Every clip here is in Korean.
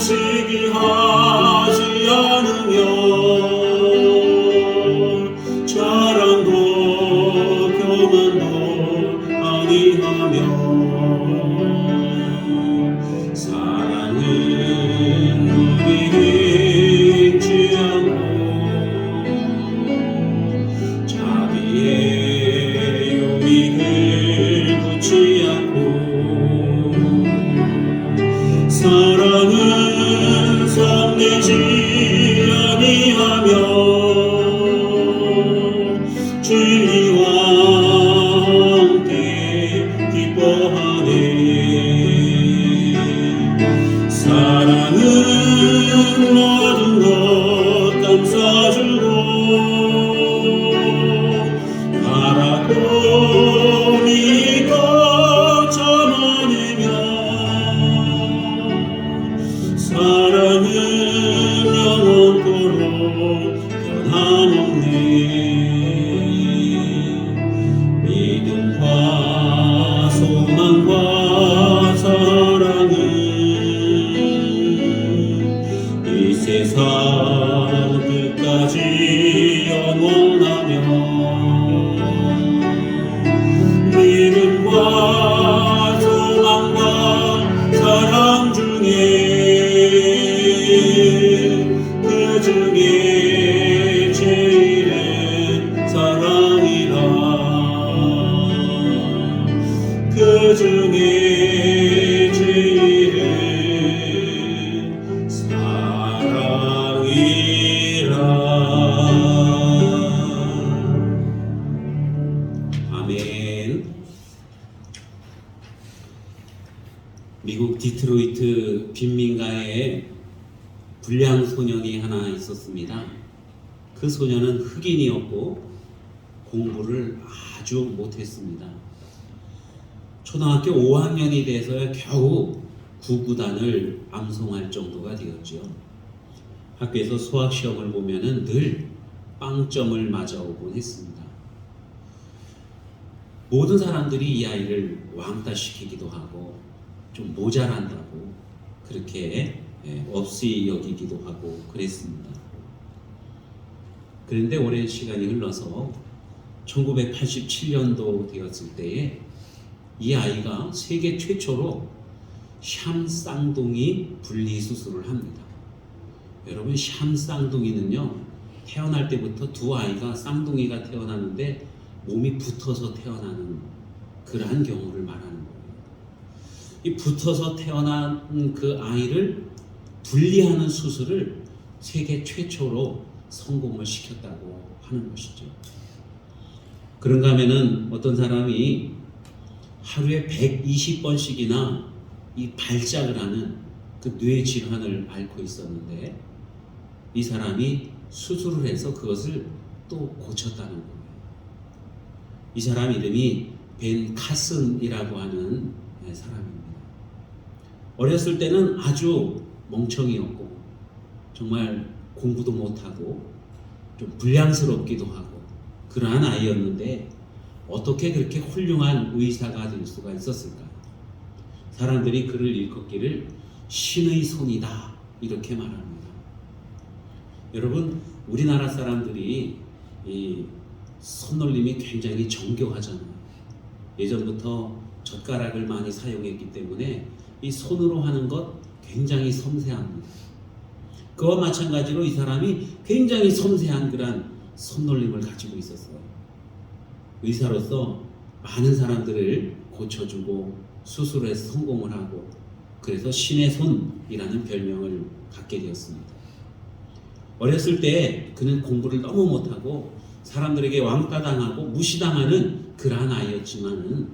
시기하지 않으면 자랑도 교만도 아니하며 사랑은 누리지 않고 자비의 유익을 굳지 않고 사랑은 성내지 아니하며 진리와 함께 기뻐하네. 사랑은 모든 것 감싸주고 가라고 믿고 참아내며 사랑은 영원토록 변함없네. 믿음과 소망과 사랑은 이 세상 끝까지 영원하며 믿음과 소망과 사랑 중에 그 중에 제일은 사랑이라. 그 중에 제일은 사랑이라. 아멘. 미국 디트로이트 빈민가에 불량 소년이 하나 있었습니다. 그 소년은 흑인이었고 공부를 아주 못했습니다. 초등학교 5학년이 돼서야 겨우 구구단을 암송할 정도가 되었죠. 학교에서 수학 시험을 보면은 늘 빵점을 맞아오곤 했습니다. 모든 사람들이 이 아이를 왕따시키기도 하고 좀 모자란다고 그렇게 없이 여기기도 하고 그랬습니다. 그런데 오랜 시간이 흘러서 1987년도 되었을 때에 이 아이가 세계 최초로 샴쌍둥이 분리수술을 합니다. 여러분, 샴쌍둥이는요, 태어날 때부터 두 아이가 쌍둥이가 태어나는데 몸이 붙어서 태어나는 그러한 경우를 말하는 거예요. 이 붙어서 태어난 그 아이를 분리하는 수술을 세계 최초로 성공을 시켰다고 하는 것이죠. 그런가 하면은 어떤 사람이 하루에 120번씩이나 이 발작을 하는 그 뇌 질환을 앓고 있었는데 이 사람이 수술을 해서 그것을 또 고쳤다는 거예요. 이 사람 이름이 벤 카슨이라고 하는 사람입니다. 어렸을 때는 아주 멍청이었고 정말 공부도 못하고 좀 불량스럽기도 하고 그러한 아이였는데 어떻게 그렇게 훌륭한 의사가 될 수가 있었을까? 사람들이 그를 일컫기를 신의 손이다 이렇게 말합니다. 여러분, 우리나라 사람들이 이 손놀림이 굉장히 정교하잖아요. 예전부터 젓가락을 많이 사용했기 때문에 이 손으로 하는 것 굉장히 섬세합니다. 그와 마찬가지로 이 사람이 굉장히 섬세한 그런 손놀림을 가지고 있었어요. 의사로서 많은 사람들을 고쳐주고 수술해서 성공을 하고 그래서 신의 손이라는 별명을 갖게 되었습니다. 어렸을 때 그는 공부를 너무 못하고 사람들에게 왕따당하고 무시당하는 그러한 아이였지만은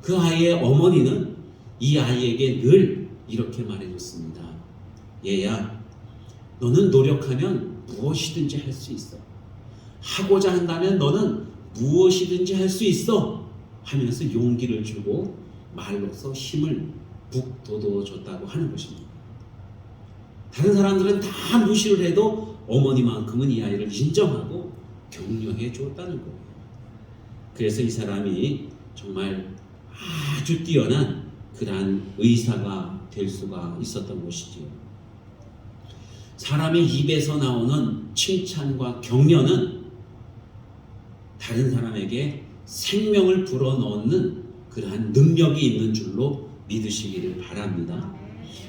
그 아이의 어머니는 이 아이에게 늘 이렇게 말해줬습니다. 얘야, 너는 노력하면 무엇이든지 할 수 있어. 하고자 한다면 너는 무엇이든지 할 수 있어 하면서 용기를 주고 말로서 힘을 북돋워 줬다고 하는 것입니다. 다른 사람들은 다 무시를 해도 어머니만큼은 이 아이를 인정하고 격려해 주었다는 거예요. 그래서 이 사람이 정말 아주 뛰어난 그러한 의사가 될 수가 있었던 것이지요. 사람의 입에서 나오는 칭찬과 격려는 다른 사람에게 생명을 불어넣는 그러한 능력이 있는 줄로 믿으시기를 바랍니다.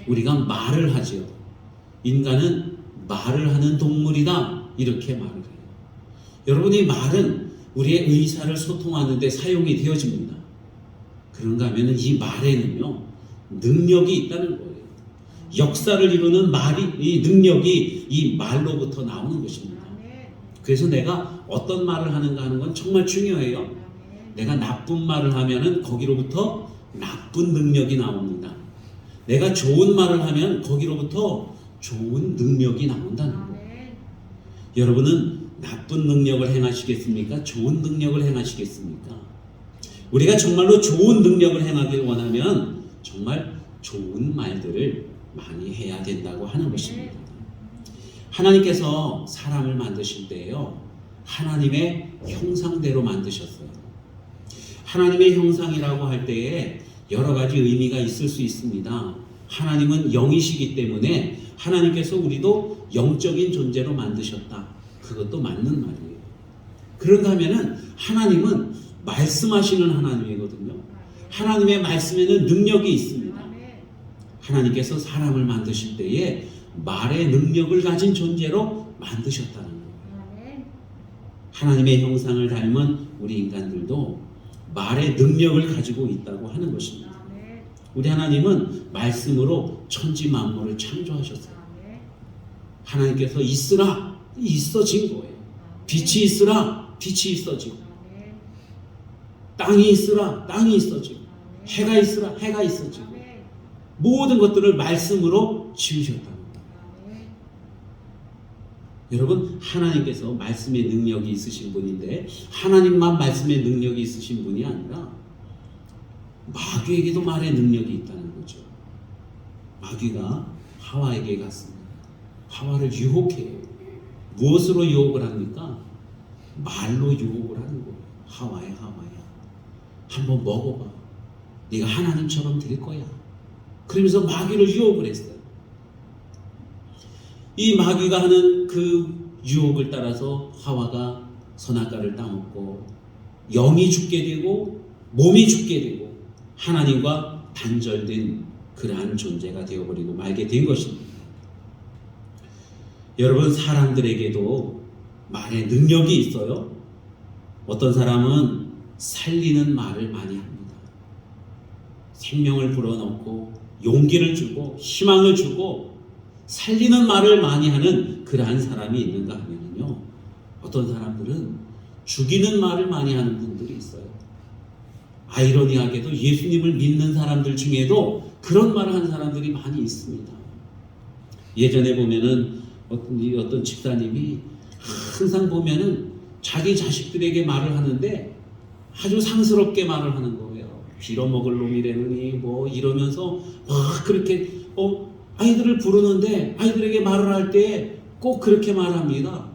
우리가 말을 하죠. 인간은 말을 하는 동물이다, 이렇게 말을 해요. 여러분, 이 말은 우리의 의사를 소통하는 데 사용이 되어집니다. 그런가 하면 이 말에는요, 능력이 있다는 거예요. 역사를 이루는 이 능력이 이 말로부터 나오는 것입니다. 그래서 내가 어떤 말을 하는가 하는 건 정말 중요해요. 내가 나쁜 말을 하면은 거기로부터 나쁜 능력이 나옵니다. 내가 좋은 말을 하면 거기로부터 좋은 능력이 나온다는 거예요. 여러분은 나쁜 능력을 행하시겠습니까? 좋은 능력을 행하시겠습니까? 우리가 정말로 좋은 능력을 행하길 원하면 정말 좋은 말들을 많이 해야 된다고 하는 것입니다. 하나님께서 사람을 만드실 때요, 하나님의 형상대로 만드셨어요. 하나님의 형상이라고 할 때에 여러 가지 의미가 있을 수 있습니다. 하나님은 영이시기 때문에 하나님께서 우리도 영적인 존재로 만드셨다. 그것도 맞는 말이에요. 그런가 하면은 하나님은 말씀하시는 하나님이거든요. 하나님의 말씀에는 능력이 있습니다. 하나님께서 사람을 만드실 때에 말의 능력을 가진 존재로 만드셨다는 거예요. 하나님의 형상을 닮은 우리 인간들도 말의 능력을 가지고 있다고 하는 것입니다. 우리 하나님은 말씀으로 천지 만물을 창조하셨어요. 하나님께서 있으라, 있어진 거예요. 빛이 있으라, 빛이 있어지고, 땅이 있으라, 땅이 있어지고, 해가 있으라, 해가 있어지고, 모든 것들을 말씀으로 지으셨다는 거예요. 여러분, 하나님께서 말씀의 능력이 있으신 분인데 하나님만 말씀의 능력이 있으신 분이 아니라 마귀에게도 말의 능력이 있다는 거죠. 마귀가 하와에게 갔습니다. 하와를 유혹해요. 무엇으로 유혹을 합니까? 말로 유혹을 하는 거예요. 하와야, 하와야, 한번 먹어봐. 네가 하나님처럼 될 거야. 그러면서 마귀를 유혹을 했어요. 이 마귀가 하는 그 유혹을 따라서 하와가 선악과를 따먹고 영이 죽게 되고 몸이 죽게 되고 하나님과 단절된 그러한 존재가 되어버리고 말게 된 것입니다. 여러분, 사람들에게도 말의 능력이 있어요. 어떤 사람은 살리는 말을 많이 합니다. 생명을 불어넣고 용기를 주고 희망을 주고 살리는 말을 많이 하는 그러한 사람이 있는가 하면요, 어떤 사람들은 죽이는 말을 많이 하는 분들이 있어요. 아이러니하게도 예수님을 믿는 사람들 중에도 그런 말을 하는 사람들이 많이 있습니다. 예전에 보면은 어떤 집사님이 항상 보면은 자기 자식들에게 말을 하는데 아주 상스럽게 말을 하는 거예요. 빌어먹을 놈이라느니 뭐 이러면서 막 그렇게 아이들을 부르는데 아이들에게 말을 할 때 꼭 그렇게 말합니다.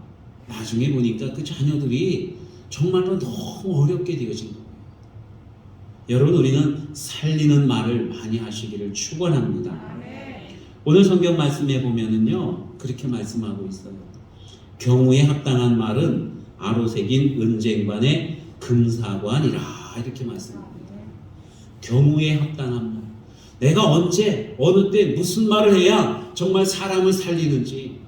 나중에 보니까 그 자녀들이 정말로 너무 어렵게 되어진 거예요. 여러분, 우리는 살리는 말을 많이 하시기를 축원합니다. 오늘 성경 말씀에 보면은요, 그렇게 말씀하고 있어요. 경우에 합당한 말은 아로새긴 은쟁반의 금사관이라, 이렇게 말씀합니다. 경우에 합당한 말. 내가 언제 어느 때 무슨 말을 해야 정말 사람을 살리는지,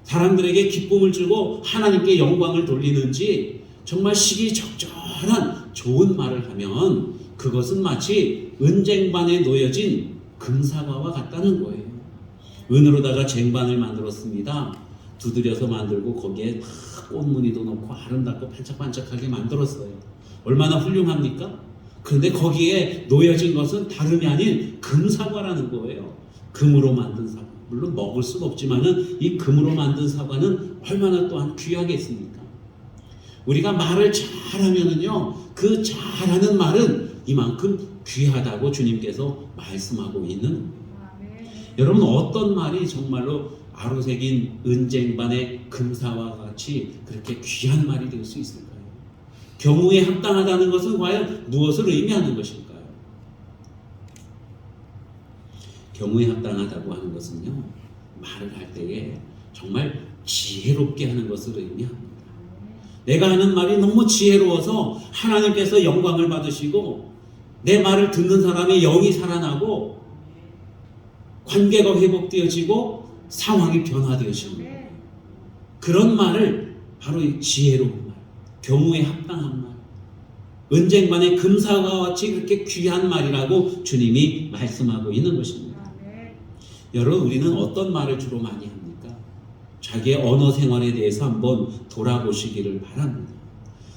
사람들에게 기쁨을 주고 하나님께 영광을 돌리는지 정말 시기적절한 좋은 말을 하면 그것은 마치 은쟁반에 놓여진 금사과와 같다는 거예요. 은으로다가 쟁반을 만들었습니다. 두드려서 만들고 거기에 막 꽃무늬도 넣고 아름답고 반짝반짝하게 만들었어요. 얼마나 훌륭합니까? 그런데 거기에 놓여진 것은 다름이 아닌 금사과라는 거예요. 금으로 만든 사과. 물론 먹을 수는 없지만은 이 금으로 만든 사과는 얼마나 또한 귀하겠습니까? 우리가 말을 잘하면은요, 그 잘하는 말은 이만큼 귀하다고 주님께서 말씀하고 있는 거예요. 여러분, 어떤 말이 정말로 아로새긴 은쟁반의 금사와 같이 그렇게 귀한 말이 될 수 있을까요? 경우에 합당하다는 것은 과연 무엇을 의미하는 것일까요? 경우에 합당하다고 하는 것은요, 말을 할 때에 정말 지혜롭게 하는 것을 의미합니다. 내가 하는 말이 너무 지혜로워서 하나님께서 영광을 받으시고 내 말을 듣는 사람의 영이 살아나고 관계가 회복되어지고 상황이 변화되어지는 거예요. 그런 말을 바로 이 지혜로운 말, 경우에 합당한 말, 은쟁반의 금사와 같이 그렇게 귀한 말이라고 주님이 말씀하고 있는 것입니다. 여러분, 우리는 어떤 말을 주로 많이 합니까? 자기의 언어 생활에 대해서 한번 돌아보시기를 바랍니다.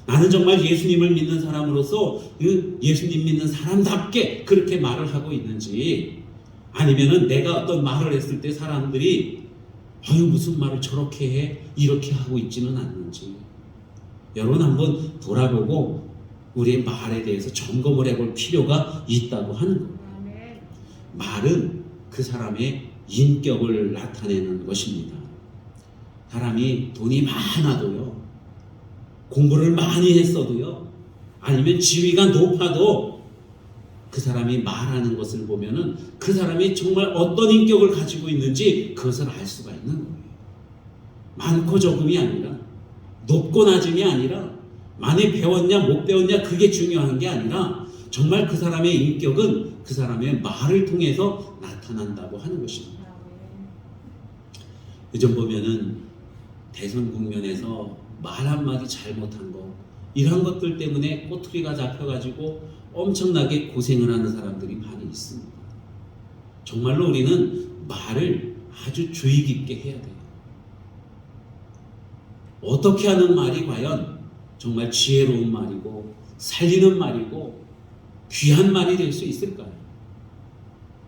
나는 정말 예수님을 믿는 사람으로서 그 예수님 믿는 사람답게 그렇게 말을 하고 있는지, 아니면은 내가 어떤 말을 했을 때 사람들이 무슨 말을 저렇게 해? 이렇게 하고 있지는 않는지 여러분 한번 돌아보고 우리의 말에 대해서 점검을 해볼 필요가 있다고 하는 거예요. 말은 그 사람의 인격을 나타내는 것입니다. 사람이 돈이 많아도요, 공부를 많이 했어도요, 아니면 지위가 높아도 그 사람이 말하는 것을 보면은 그 사람이 정말 어떤 인격을 가지고 있는지 그것을 알 수가 있는 거예요. 많고 적음이 아니라, 높고 낮음이 아니라, 많이 배웠냐 못 배웠냐 그게 중요한 게 아니라 정말 그 사람의 인격은 그 사람의 말을 통해서 나타난다고 하는 것입니다. 요즘 보면은 대선 국면에서 말 한마디 잘못한 거, 이런 것들 때문에 꼬투리가 잡혀가지고 엄청나게 고생을 하는 사람들이 많이 있습니다. 정말로 우리는 말을 아주 주의 깊게 해야 돼요. 어떻게 하는 말이 과연 정말 지혜로운 말이고 살리는 말이고 귀한 말이 될 수 있을까요?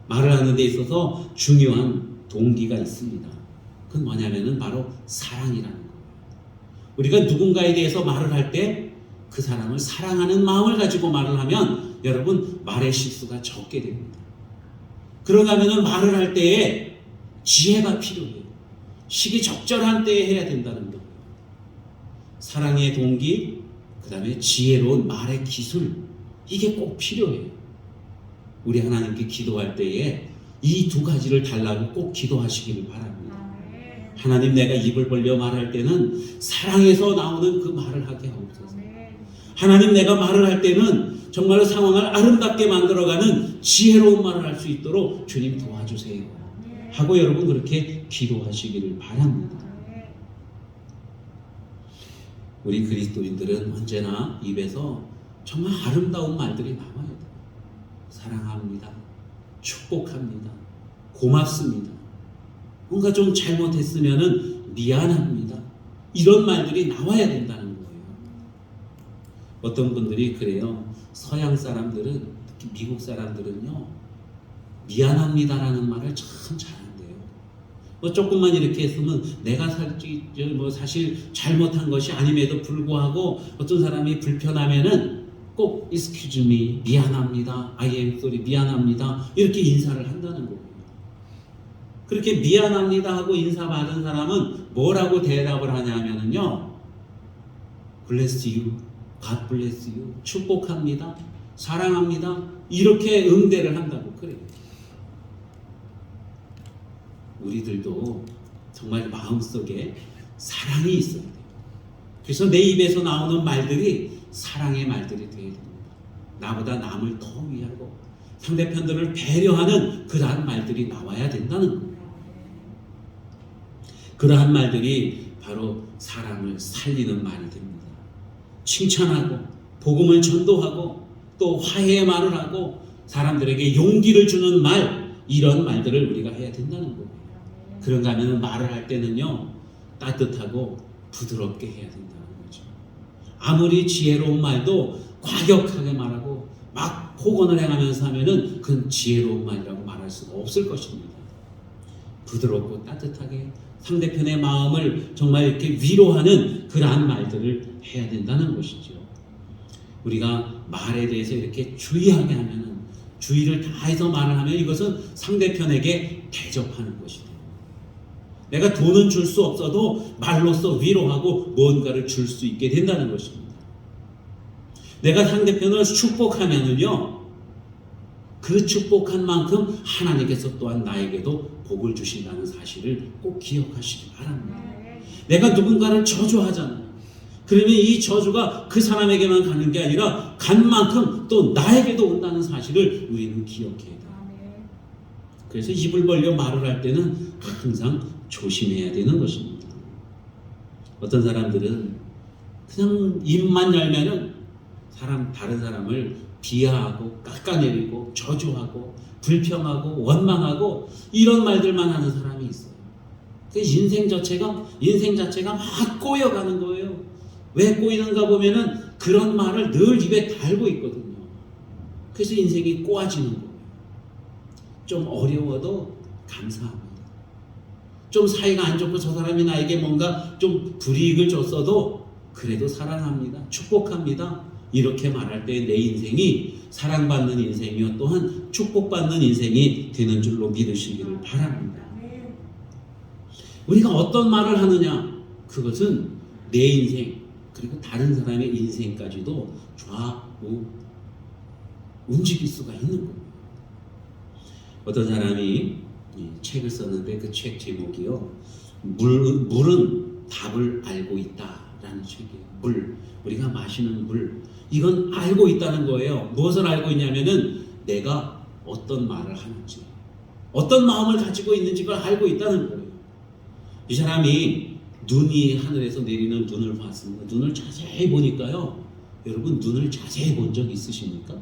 말을 하는 데 있어서 중요한 동기가 있습니다. 그건 뭐냐면은 바로 사랑이라는 거예요. 우리가 누군가에 대해서 말을 할 때 그 사람을 사랑하는 마음을 가지고 말을 하면 여러분 말의 실수가 적게 됩니다. 그러다 보면 말을 할 때에 지혜가 필요해요. 시기 적절한 때에 해야 된다는 거예요. 사랑의 동기, 그 다음에 지혜로운 말의 기술, 이게 꼭 필요해요. 우리 하나님께 기도할 때에 이 두 가지를 달라고 꼭 기도하시기를 바랍니다. 하나님, 내가 입을 벌려 말할 때는 사랑에서 나오는 그 말을 하게 하옵소서. 하나님, 내가 말을 할 때는 정말로 상황을 아름답게 만들어가는 지혜로운 말을 할 수 있도록 주님 도와주세요 하고 여러분 그렇게 기도하시기를 바랍니다. 우리 그리스도인들은 언제나 입에서 정말 아름다운 말들이 나와야 돼요. 사랑합니다, 축복합니다, 고맙습니다, 뭔가 좀 잘못했으면은 미안합니다, 이런 말들이 나와야 된다는 거예요. 어떤 분들이 그래요. 서양 사람들은, 특히 미국 사람들은요, 미안합니다라는 말을 참 잘한대요. 뭐 조금만 이렇게 했으면 내가 사실 잘못한 것이 아님에도 불구하고 어떤 사람이 불편하면은 꼭 excuse me, 미안합니다, I am sorry, 미안합니다, 이렇게 인사를 한다는 거예요. 그렇게 미안합니다 하고 인사받은 사람은 뭐라고 대답을 하냐면은요, bless you, God bless you, 축복합니다, 사랑합니다, 이렇게 응대를 한다고 그래요. 우리들도 정말 마음속에 사랑이 있어야 돼요. 그래서 내 입에서 나오는 말들이 사랑의 말들이 되어야 됩니다. 나보다 남을 더 위하고 상대편들을 배려하는 그러한 말들이 나와야 된다는 거예요. 그러한 말들이 바로 사람을 살리는 말이 됩니다. 칭찬하고 복음을 전도하고 또 화해의 말을 하고 사람들에게 용기를 주는 말, 이런 말들을 우리가 해야 된다는 거예요. 그런가 하면 말을 할 때는요, 따뜻하고 부드럽게 해야 된다는 거죠. 아무리 지혜로운 말도 과격하게 말하고 막 폭언을 행하면서 하면은 그건 지혜로운 말이라고 말할 수가 없을 것입니다. 부드럽고 따뜻하게 상대편의 마음을 정말 이렇게 위로하는 그러한 말들을 해야 된다는 것이죠. 우리가 말에 대해서 이렇게 주의하게 하면은, 주의를 다해서 말을 하면 이것은 상대편에게 대접하는 것이 돼요. 내가 돈은 줄 수 없어도 말로써 위로하고 뭔가를 줄 수 있게 된다는 것입니다. 내가 상대편을 축복하면은요, 그 축복한 만큼 하나님께서 또한 나에게도 복을 주신다는 사실을 꼭 기억하시기 바랍니다. 내가 누군가를 저주하잖아요. 그러면 이 저주가 그 사람에게만 가는 게 아니라 간 만큼 또 나에게도 온다는 사실을 우리는 기억해야 돼요. 그래서 입을 벌려 말을 할 때는 항상 조심해야 되는 것입니다. 어떤 사람들은 그냥 입만 열면은 다른 사람을 비하하고 깎아내리고 저주하고 불평하고 원망하고 이런 말들만 하는 사람이 있어요. 그 인생 자체가 막 꼬여가는 거예요. 왜 꼬이는가 보면은 그런 말을 늘 입에 달고 있거든요. 그래서 인생이 꼬아지는 거예요. 좀 어려워도 감사합니다. 좀 사이가 안 좋고 저 사람이 나에게 뭔가 좀 불이익을 줬어도 그래도 사랑합니다. 축복합니다. 이렇게 말할 때 내 인생이 사랑받는 인생이요 또한 축복받는 인생이 되는 줄로 믿으시기를 바랍니다. 우리가 어떤 말을 하느냐, 그것은 내 인생 그리고 다른 사람의 인생까지도 좌우 움직일 수가 있는 거예요. 어떤 사람이 책을 썼는데 그 책 제목이요, 물은 답을 알고 있다라는 책이에요. 우리가 마시는 물, 이건 알고 있다는 거예요. 무엇을 알고 있냐면은 내가 어떤 말을 하는지, 어떤 마음을 가지고 있는지 그걸 알고 있다는 거예요. 이 사람이 눈이 하늘에서 내리는 눈을 봤습니다. 눈을 자세히 보니까요, 여러분 눈을 자세히 본 적 있으십니까?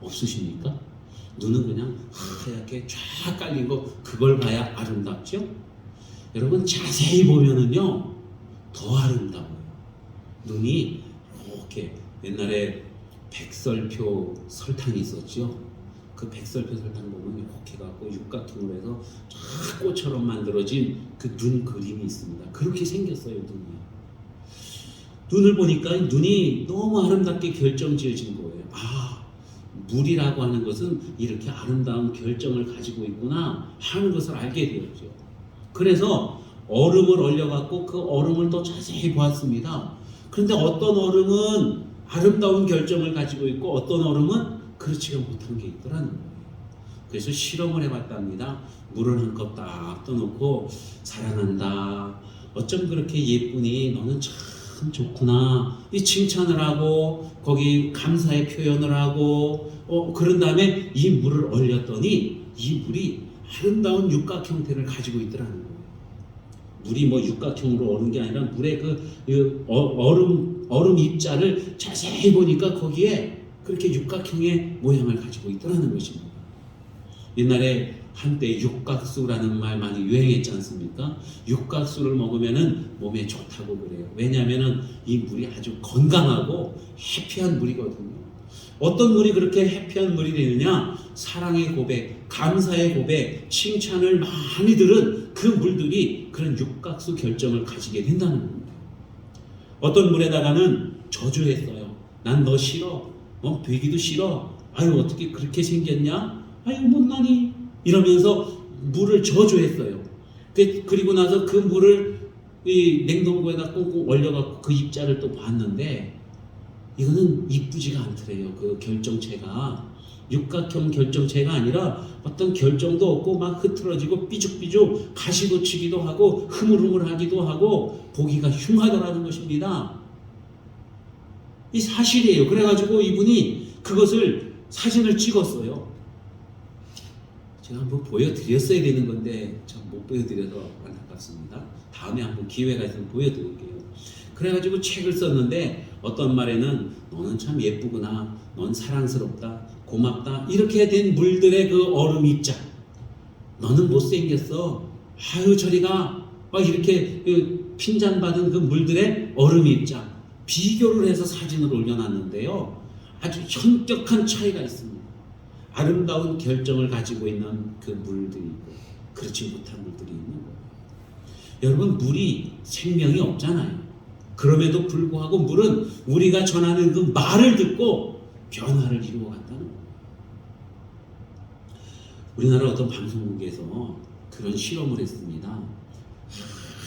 없으십니까? 눈은 그냥 하얗게 쫙 깔린 거, 그걸 봐야 아름답죠? 여러분 자세히 보면은요 더 아름다워요. 눈이 이렇게, 옛날에 백설표 설탕이 있었죠. 그 백설표 설탕 보면 이렇게 갖고 육각형으로 해서 쫙 꽃처럼 만들어진 그 눈 그림이 있습니다. 그렇게 생겼어요, 눈이. 눈을 보니까 눈이 너무 아름답게 결정지어진 거예요. 물이라고 하는 것은 이렇게 아름다운 결정을 가지고 있구나 하는 것을 알게 되었죠. 그래서 얼음을 얼려갖고 그 얼음을 또 자세히 보았습니다. 그런데 어떤 얼음은 아름다운 결정을 가지고 있고 어떤 얼음은 그렇지가 못한 게 있더라는 거예요. 그래서 실험을 해봤답니다. 물을 한 컵 딱 떠놓고, 사랑한다, 어쩜 그렇게 예쁘니, 너는 참 좋구나, 이 칭찬을 하고 거기 감사의 표현을 하고 그런 다음에 이 물을 얼렸더니 이 물이 아름다운 육각 형태를 가지고 있더라는 거예요. 물이 뭐 육각형으로 얼은 게 아니라 물의 그 얼음 입자를 자세히 보니까 거기에 그렇게 육각형의 모양을 가지고 있더라는 것입니다. 옛날에 한때 육각수라는 말 많이 유행했지 않습니까? 육각수를 먹으면은 몸에 좋다고 그래요. 왜냐하면은 이 물이 아주 건강하고 해피한 물이거든요. 어떤 물이 그렇게 해피한 물이 되느냐? 사랑의 고백, 감사의 고백, 칭찬을 많이 들은 그 물들이 그런 육각수 결정을 가지게 된다는 겁니다. 어떤 물에다가는 저주했어요. 난 너 싫어, 되기도 싫어, 아유 어떻게 그렇게 생겼냐, 아유 못나니, 이러면서 물을 저주했어요. 그리고 나서 그 물을 이 냉동고에다 꽁꽁 얼려갖고 그 입자를 또 봤는데 이거는 이쁘지가 않더래요. 그 결정체가 육각형 결정체가 아니라 어떤 결정도 없고 막 흐트러지고 삐죽삐죽 가시돋치기도 하고 흐물흐물하기도 하고 보기가 흉하더라는 것입니다. 이 사실이에요. 그래가지고 이분이 그것을 사진을 찍었어요. 제가 한번 보여드렸어야 되는 건데 참 못 보여드려서 안타깝습니다. 다음에 한번 기회가 있으면 보여드릴게요. 그래가지고 책을 썼는데 어떤 말에는 너는 참 예쁘구나, 넌 사랑스럽다, 고맙다, 이렇게 된 물들의 그 얼음 입자, 너는 못생겼어, 아유 저리가, 막 이렇게 핀잔받은 그 물들의 얼음 입자 비교를 해서 사진을 올려놨는데요, 아주 현격한 차이가 있습니다. 아름다운 결정을 가지고 있는 그 물들이 있고 그렇지 못한 물들이 있는 거예요. 여러분 물이 생명이 없잖아요. 그럼에도 불구하고 물은 우리가 전하는 그 말을 듣고 변화를 이루어간다는 거예요. 우리나라 어떤 방송국에서 그런 실험을 했습니다.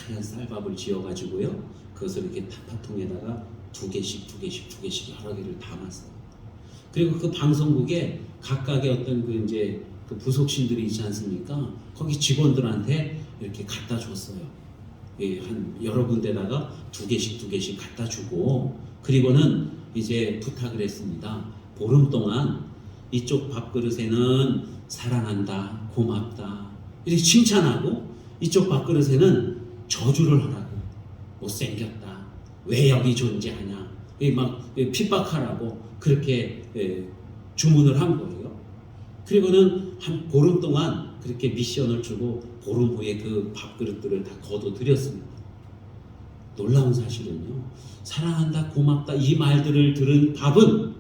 하얀 쌀밥을 지어가지고요, 그것을 이렇게 타파통에다가 두 개씩 여러 개를 담았어요. 그리고 그 방송국에 각각의 어떤 그 이제 그 부속신들이 있지 않습니까? 거기 직원들한테 이렇게 갖다 줬어요. 예, 한 여러 군데다가 두 개씩 갖다 주고, 그리고는 이제 부탁을 했습니다. 보름 동안 이쪽 밥그릇에는 사랑한다, 고맙다 이렇게 칭찬하고, 이쪽 밥그릇에는 저주를 하라고, 못생겼다, 왜 여기 존재하냐, 막 핍박하라고 그렇게 주문을 한 거예요. 그리고는 한 보름 동안 그렇게 미션을 주고 보름 후에 그 밥그릇들을 다 거둬들였습니다. 놀라운 사실은요, 사랑한다, 고맙다 이 말들을 들은 밥은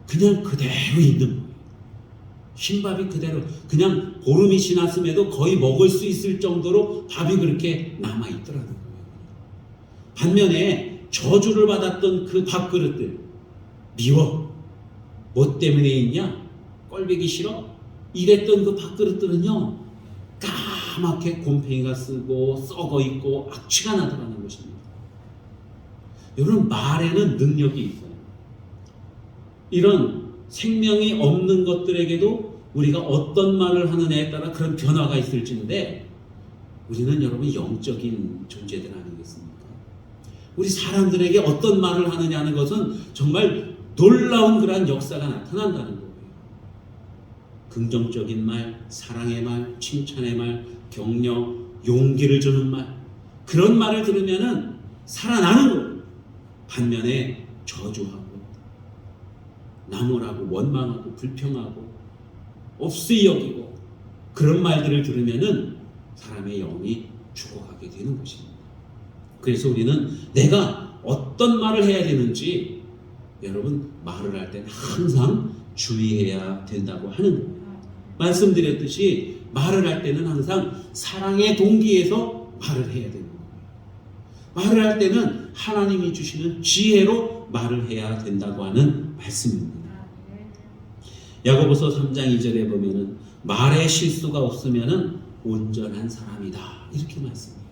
그냥 그대로 있는 거예요. 흰밥이 그대로, 그냥 보름이 지났음에도 거의 먹을 수 있을 정도로 밥이 그렇게 남아있더라는 거예요. 반면에 저주를 받았던 그 밥그릇들, 미워, 뭐 때문에 있냐, 꼴보기 싫어, 이랬던 그 밥그릇들은요 까맣게 곰팡이가 쓰고 썩어 있고 악취가 나더라는 것입니다. 여러분, 말에는 능력이 있어요. 이런 생명이 없는 것들에게도 우리가 어떤 말을 하느냐에 따라 그런 변화가 있을지인데, 우리는 여러분 영적인 존재들 아니겠습니까? 우리 사람들에게 어떤 말을 하느냐는 것은 정말 놀라운 그러한 역사가 나타난다는 거예요. 긍정적인 말, 사랑의 말, 칭찬의 말, 격려, 용기를 주는 말, 그런 말을 들으면은 살아나는 거예요. 반면에 저주하고 나무라고 원망하고 불평하고 없이 여기고 그런 말들을 들으면은 사람의 영이 죽어가게 되는 것입니다. 그래서 우리는 내가 어떤 말을 해야 되는지, 여러분, 말을 할 때는 항상 주의해야 된다고 하는 거예요. 말씀드렸듯이 말을 할 때는 항상 사랑의 동기에서 말을 해야 되는 거예요. 말을 할 때는 하나님이 주시는 지혜로 말을 해야 된다고 하는 말씀입니다. 야고보서 3장 2절에 보면은 말에 실수가 없으면은 온전한 사람이다 이렇게 말씀해요.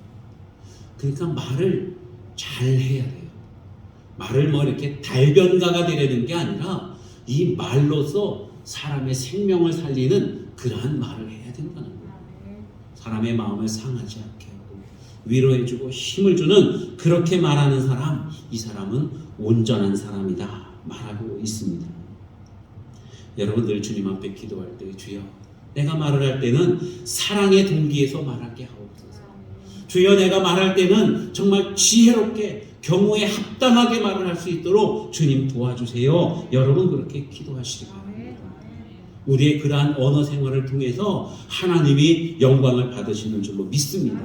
그러니까 말을 잘 해야 돼요. 말을 뭐 이렇게 달변가가 되려는 게 아니라 이 말로서 사람의 생명을 살리는 그러한 말을 해야 된다는 거예요. 사람의 마음을 상하지 않게 하고 위로해주고 힘을 주는 그렇게 말하는 사람, 이 사람은 온전한 사람이다 말하고 있습니다. 여러분들 주님 앞에 기도할 때, 주여, 내가 말을 할 때는 사랑의 동기에서 말하게 하옵소서. 주여, 내가 말할 때는 정말 지혜롭게 경우에 합당하게 말을 할 수 있도록 주님 도와주세요. 여러분 그렇게 기도하시기 바랍니다. 우리의 그러한 언어 생활을 통해서 하나님이 영광을 받으시는 줄로 믿습니다.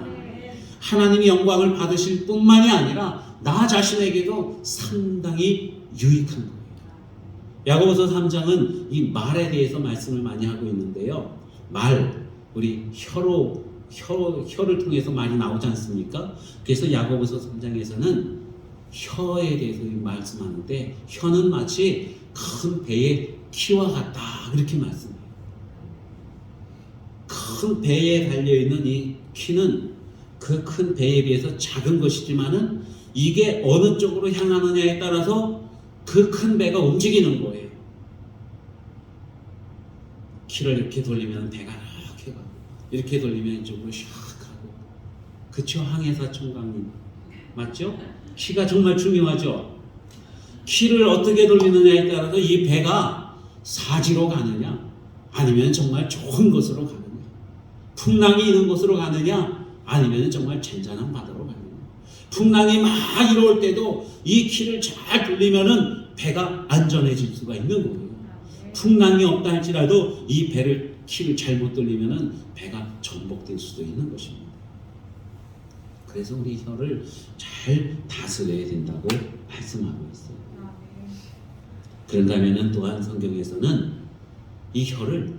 하나님이 영광을 받으실 뿐만이 아니라 나 자신에게도 상당히 유익한 거예요. 야고보서 3장은 이 말에 대해서 말씀을 많이 하고 있는데요. 말, 우리 혀를 통해서 말이 나오지 않습니까? 그래서 야고보서 3장에서는 혀에 대해서 말씀하는데, 혀는 마치 큰 배의 키와 같다 그렇게 말씀해요. 큰 배에 달려있는 이 키는 그 큰 배에 비해서 작은 것이지만은 이게 어느 쪽으로 향하느냐에 따라서 그 큰 배가 움직이는 거예요. 키를 이렇게 돌리면 배가 이렇게 가고, 이렇게 돌리면 이쪽으로 샥 가고. 그쵸, 항해사 총각님 맞죠? 키가 정말 중요하죠. 키를 어떻게 돌리느냐에 따라서 이 배가 사지로 가느냐 아니면 정말 좋은 곳으로 가느냐, 풍랑이 있는 곳으로 가느냐 아니면 정말 잔잔한 바다로 가느냐. 풍랑이 막 일어올 때도 이 키를 잘 돌리면은 배가 안전해질 수가 있는 거예요. 풍랑이 없다 할지라도 이 키를 잘못 돌리면은 배가 전복될 수도 있는 것입니다. 그래서 우리 혀를 잘 다스려야 된다고 말씀하고 있어요. 그런가 하면은 또한 성경에서는 이 혀를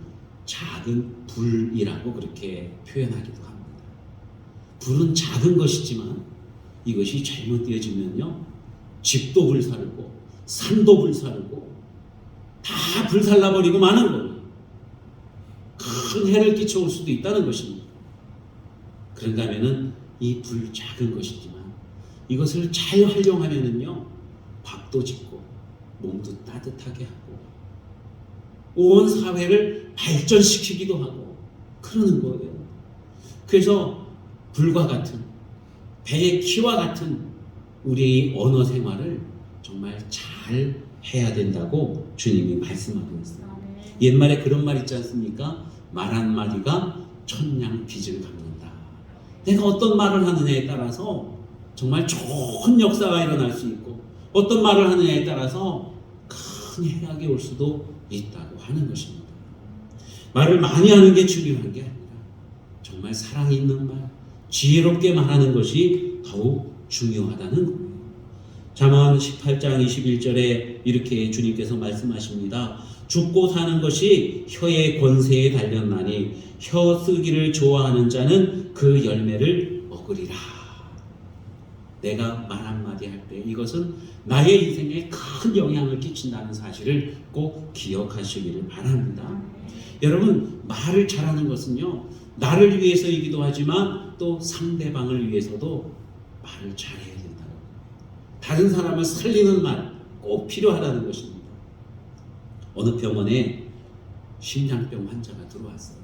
작은 불이라고 그렇게 표현하기도 합니다. 불은 작은 것이지만 이것이 잘못되어지면요, 집도 불사르고 산도 불사르고 다 불살라버리고 마는 거예요. 큰 해를 끼쳐올 수도 있다는 것입니다. 그런가 하면은 이 불 작은 것이지만 이것을 잘 활용하면은요, 밥도 짓고 몸도 따뜻하게 하고 온 사회를 발전시키기도 하고 그러는 거예요. 그래서 불과 같은 배의 키와 같은 우리의 언어 생활을 정말 잘 해야 된다고 주님이 말씀하고 있어요. 옛말에 그런 말 있지 않습니까? 말 한마디가 천냥 빚을 갚는다. 내가 어떤 말을 하느냐에 따라서 정말 좋은 역사가 일어날 수 있고 어떤 말을 하느냐에 따라서 큰 해악이 올 수도 있다고 하는 것입니다. 말을 많이 하는 게 중요한 게 아니라 정말 사랑 있는 말, 지혜롭게 말하는 것이 더욱 중요하다는 거예요. 잠언 18장 21절에 이렇게 주님께서 말씀하십니다. 죽고 사는 것이 혀의 권세에 달렸나니 혀 쓰기를 좋아하는 자는 그 열매를 먹으리라. 내가 말 한마디 할 때 이것은 나의 인생에 큰 영향을 끼친다는 사실을 꼭 기억하시기를 바랍니다. 여러분, 말을 잘하는 것은요, 나를 위해서이기도 하지만 또 상대방을 위해서도 말을 잘해야 된다고. 다른 사람을 살리는 말 꼭 필요하다는 것입니다. 어느 병원에 심장병 환자가 들어왔어요.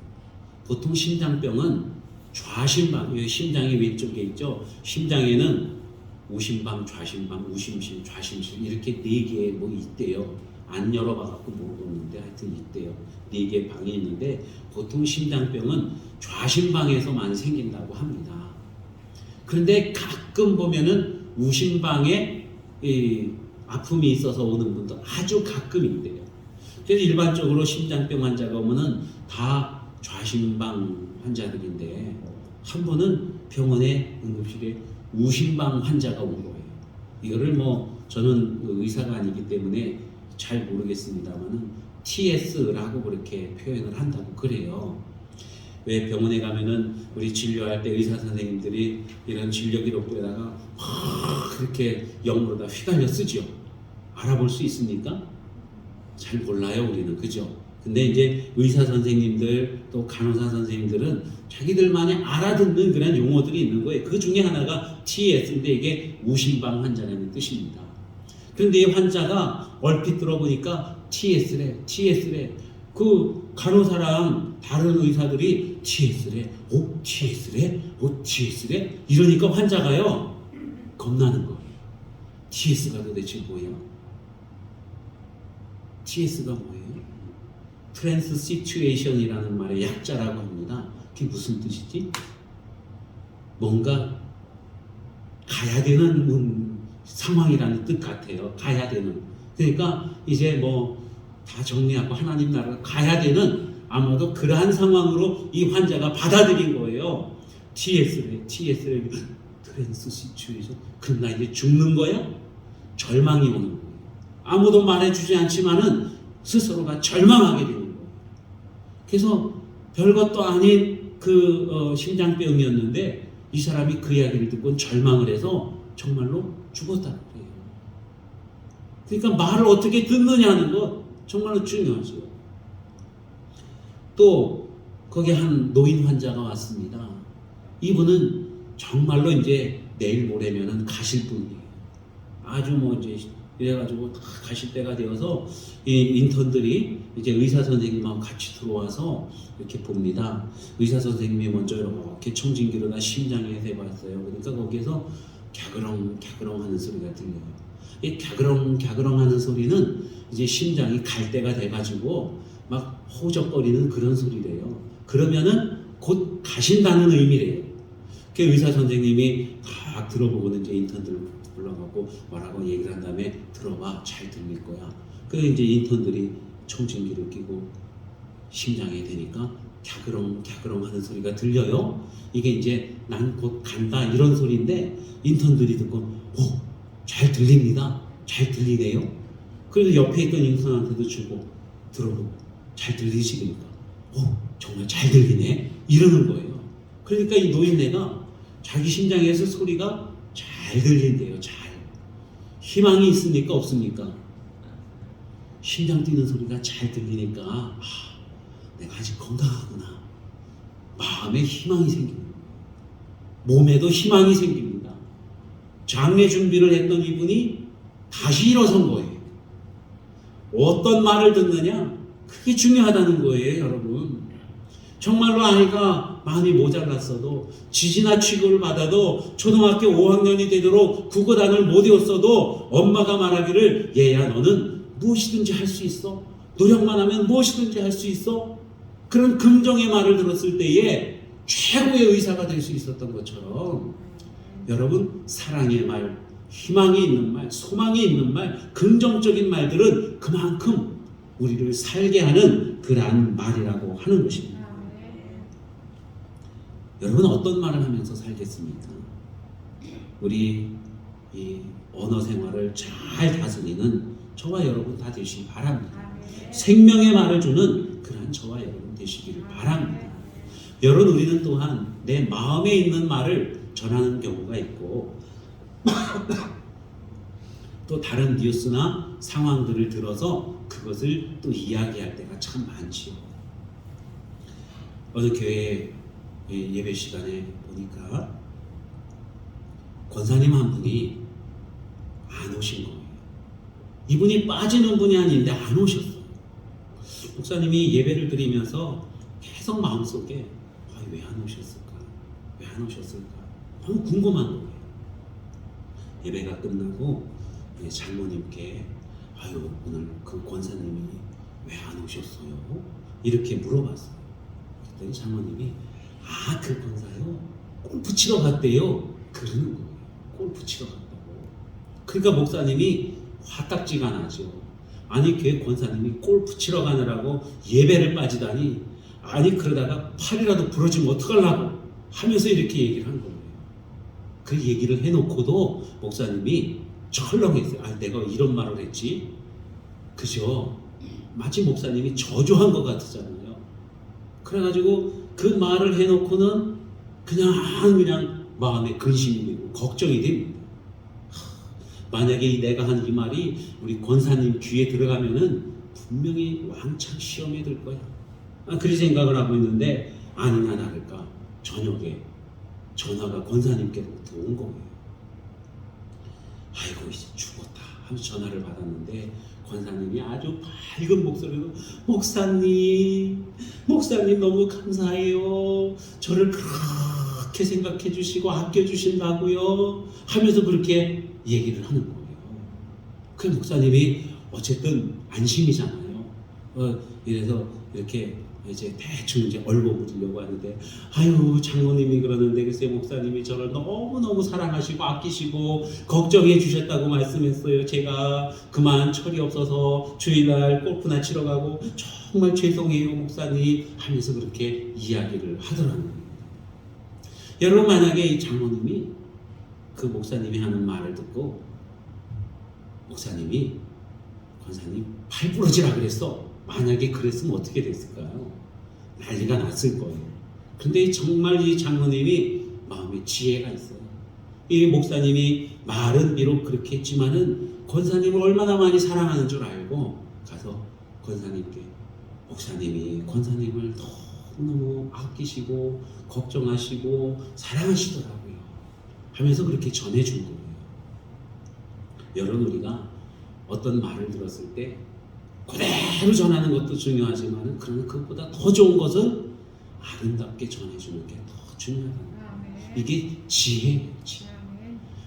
보통 심장병은 좌심방, 심장이 왼쪽에 있죠. 심장에는 우심방, 좌심방, 우심실, 좌심실 이렇게 4개 뭐 있대요. 안 열어봐갖고 모르겠는데 하여튼 있대요. 4개 방이 있는데 보통 심장병은 좌심방에서 많이 생긴다고 합니다. 그런데 가끔 보면은 우심방에 아픔이 있어서 오는 분도 아주 가끔 있대요. 그래서 일반적으로 심장병 환자가 오면은 다 좌심방 환자들인데 한 번은 병원에 응급실에 우심방 환자가 온 거예요. 이거를 뭐 저는 의사가 아니기 때문에 잘 모르겠습니다만은 TS라고 그렇게 표현을 한다고 그래요. 왜 병원에 가면은 우리 진료할 때 의사 선생님들이 이런 진료 기록부에다가 막 그렇게 영어로다 휘갈려 쓰죠. 알아볼 수 있습니까? 잘 몰라요, 우리는. 그죠? 근데 이제 의사 선생님들 또 간호사 선생님들은 자기들만이 알아듣는 그런 용어들이 있는 거예요. 그 중에 하나가 TS인데 이게 우심방 환자라는 뜻입니다. 그런데 이 환자가 얼핏 들어보니까 TS래. 그 간호사랑 다른 의사들이 TS래. 이러니까 환자가요 겁나는 거예요. TS가 도대체 뭐야? TS가 뭐예요? 트랜스 시츄에이션이라는 말의 약자라고 합니다. 그게 무슨 뜻이지? 뭔가 가야 되는 상황이라는 뜻 같아요. 가야 되는. 그러니까 이제 뭐 다 정리하고 하나님 나라로 가야 되는 아마도 그러한 상황으로 이 환자가 받아들인 거예요. TS래. 트랜스 시츄에이션. 그럼 나 이제 죽는 거야? 절망이 오는 거예요. 아무도 말해주지 않지만은 스스로가 절망하게 되는 거예요. 그래서 별것도 아닌 심장병이었는데 이 사람이 그 이야기를 듣고 절망을 해서 정말로 죽었다는 거예요. 그러니까 말을 어떻게 듣느냐는 것 정말로 중요하죠. 또 거기 한 노인 환자가 왔습니다. 이분은 정말로 이제 내일 모레면은 가실 분이에요. 아주 뭐 이제 이래가지고 다 가실 때가 되어서 이 인턴들이 이제 의사 선생님하고 같이 들어와서 이렇게 봅니다. 의사 선생님이 먼저 이렇게 청진기로다 심장에 대봤어요. 그러니까 거기에서 갸그렁 하는 소리가 들려요. 이 갸그렁 하는 소리는 이제 심장이 갈 때가 돼가지고 막 호적거리는 그런 소리래요. 그러면은 곧 가신다는 의미래요. 그 의사 선생님이 다 들어보고는 이제 인턴들 불러갖고 뭐라고 얘기를 한 다음에 들어봐, 잘 들릴 거야. 그 이제 인턴들이 청진기를 끼고 심장에 대니까 갸그렁 하는 소리가 들려요. 이게 이제 난 곧 간다 이런 소리인데 인턴들이 듣고 잘 들립니다. 잘 들리네요. 그래서 옆에 있던 인턴한테도 주고 들어보고 잘 들리시니까 정말 잘 들리네 이러는 거예요. 그러니까 이 노인네가 자기 심장에서 소리가 잘 들린대요. 잘. 희망이 있습니까? 없습니까? 심장 뛰는 소리가 잘 들리니까 내가 아직 건강하구나. 마음에 희망이 생깁니다. 몸에도 희망이 생깁니다. 장례 준비를 했던 이분이 다시 일어선 거예요. 어떤 말을 듣느냐? 그게 중요하다는 거예요, 여러분. 정말로 아이가 많이 모자랐어도 지지나 취급을 받아도 초등학교 5학년이 되도록 국어단을 못 외웠어도 엄마가 말하기를 얘야 너는 무엇이든지 할 수 있어. 노력만 하면 무엇이든지 할 수 있어. 그런 긍정의 말을 들었을 때에 최고의 의사가 될 수 있었던 것처럼 여러분 사랑의 말, 희망이 있는 말, 소망이 있는 말, 긍정적인 말들은 그만큼 우리를 살게 하는 그러한 말이라고 하는 것입니다. 여러분 어떤 말을 하면서 살겠습니까? 우리 이 언어 생활을 잘 다스리는 저와 여러분 다 되시기 바랍니다. 생명의 말을 주는 그러한 저와 여러분 되시기를 바랍니다. 여러분 우리는 또한 내 마음에 있는 말을 전하는 경우가 있고 또 다른 뉴스나 상황들을 들어서 그것을 또 이야기할 때가 참 많지요. 어느 교회 예배 시간에 보니까 권사님 한 분이 안 오신 거예요. 이분이 빠지는 분이 아닌데 안 오셨어요. 목사님이 예배를 드리면서 계속 마음속에 왜 안 오셨을까? 왜 안 오셨을까? 너무 궁금한 거예요. 예배가 끝나고 장모님께 오늘 그 권사님이 왜 안 오셨어요? 이렇게 물어봤어요. 그랬더니 장모님이 그 권사요? 골프 치러 갔대요. 그러는 거예요. 골프 치러 갔다고. 그러니까 목사님이 화딱지가 나죠. 아니 교회 권사님이 골프 치러 가느라고 예배를 빠지다니 아니 그러다가 팔이라도 부러지면 어떡하려고 하면서 이렇게 얘기를 한 거예요. 그 얘기를 해놓고도 목사님이 철렁했어요. 내가 이런 말을 했지? 그죠? 마치 목사님이 저주한 것 같았잖아요. 그래가지고 그 말을 해놓고는 그냥 마음에 근심이 되고 걱정이 됩니다. 만약에 내가 한 이 말이 우리 권사님 귀에 들어가면은 분명히 왕창 시험에 들 거야. 그런 생각을 하고 있는데 아니나 다를까 저녁에 전화가 권사님께로부터 온 거예요. 아이고 이제 죽었다 하면서 전화를 받았는데 권사님이 아주 밝은 목소리로 목사님 너무 감사해요. 저를 그렇게 생각해 주시고 아껴 주신다고요 하면서 그렇게 얘기를 하는 거예요. 그 목사님이 어쨌든 안심이잖아요. 이래서 이렇게 이제 대충 이제 얼버무리려고 하는데 장모님이 그러는데 글쎄 목사님이 저를 너무너무 사랑하시고 아끼시고 걱정해 주셨다고 말씀했어요. 제가 그만 철이 없어서 주일날 골프나 치러 가고 정말 죄송해요 목사님 하면서 그렇게 이야기를 하더라는 거예요. 여러분 만약에 이 장모님이 그 목사님이 하는 말을 듣고 목사님이 권사님 팔 부러지라 그랬어. 만약에 그랬으면 어떻게 됐을까요? 난리가 났을 거예요. 근데 정말 이 장모님이 마음에 지혜가 있어요. 이 목사님이 말은 비록 그렇게 했지만은 권사님을 얼마나 많이 사랑하는 줄 알고 가서 권사님께 목사님이 권사님을 너무너무 아끼시고 걱정하시고 사랑하시더라고요 하면서 그렇게 전해준 거예요. 여러분 우리가 어떤 말을 들었을 때 그대로 전하는 것도 중요하지만 그러나 그것보다 더 좋은 것은 아름답게 전해주는 게 더 중요하다는 거예요. 이게 지혜예요. 지혜.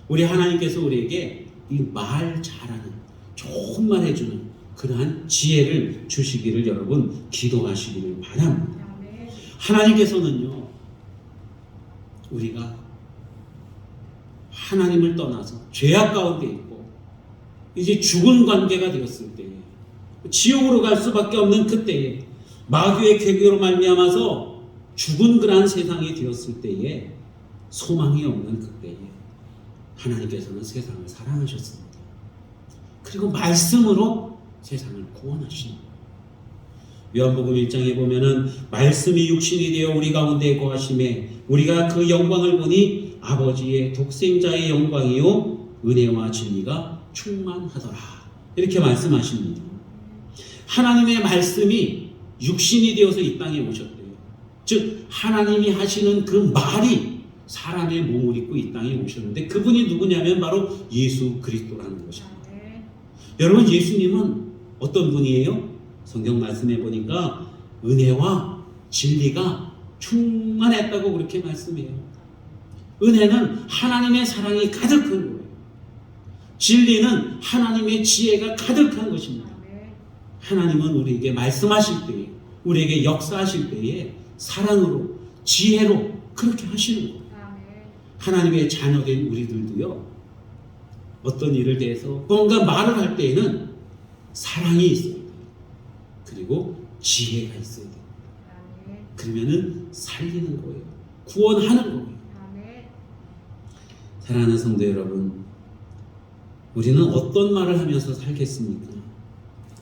우리 하나님께서 우리에게 이 말 잘하는 좋은 말 해주는 그러한 지혜를 주시기를 여러분 기도하시기를 바랍니다. 하나님께서는요 우리가 하나님을 떠나서 죄악 가운데 있고 이제 죽은 관계가 되었을 때 지옥으로 갈 수밖에 없는 그때에 마귀의 괴계로 말미암아서 죽은 그러한 세상이 되었을 때에 소망이 없는 그때에 하나님께서는 세상을 사랑하셨습니다. 그리고 말씀으로 세상을 구원하신 거예요. 요한복음 1장에 보면은 말씀이 육신이 되어 우리 가운데 거하심에 우리가 그 영광을 보니 아버지의 독생자의 영광이요 은혜와 진리가 충만하더라 이렇게 말씀하십니다. 하나님의 말씀이 육신이 되어서 이 땅에 오셨대요. 즉 하나님이 하시는 그 말이 사람의 몸을 입고 이 땅에 오셨는데 그분이 누구냐면 바로 예수 그리스도라는 것입니다. 여러분 예수님은 어떤 분이에요? 성경 말씀해 보니까 은혜와 진리가 충만했다고 그렇게 말씀해요. 은혜는 하나님의 사랑이 가득한 거예요. 진리는 하나님의 지혜가 가득한 것입니다. 하나님은 우리에게 말씀하실 때에, 우리에게 역사하실 때에 사랑으로, 지혜로 그렇게 하시는 거예요. 하나님의 자녀된 우리들도요, 어떤 일을 대해서 뭔가 말을 할 때에는 사랑이 있어야 돼요. 그리고 지혜가 있어야 돼요. 그러면은 살리는 거예요. 구원하는 거예요. 사랑하는 성도 여러분, 우리는 어떤 말을 하면서 살겠습니까?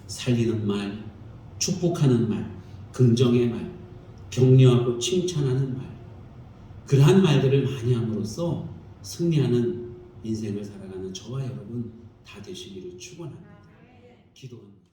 살리는 말, 축복하는 말, 긍정의 말, 격려하고 칭찬하는 말, 그러한 말들을 많이 함으로써 승리하는 인생을 살아가는 저와 여러분 다 되시기를 축원합니다. 기도합니다.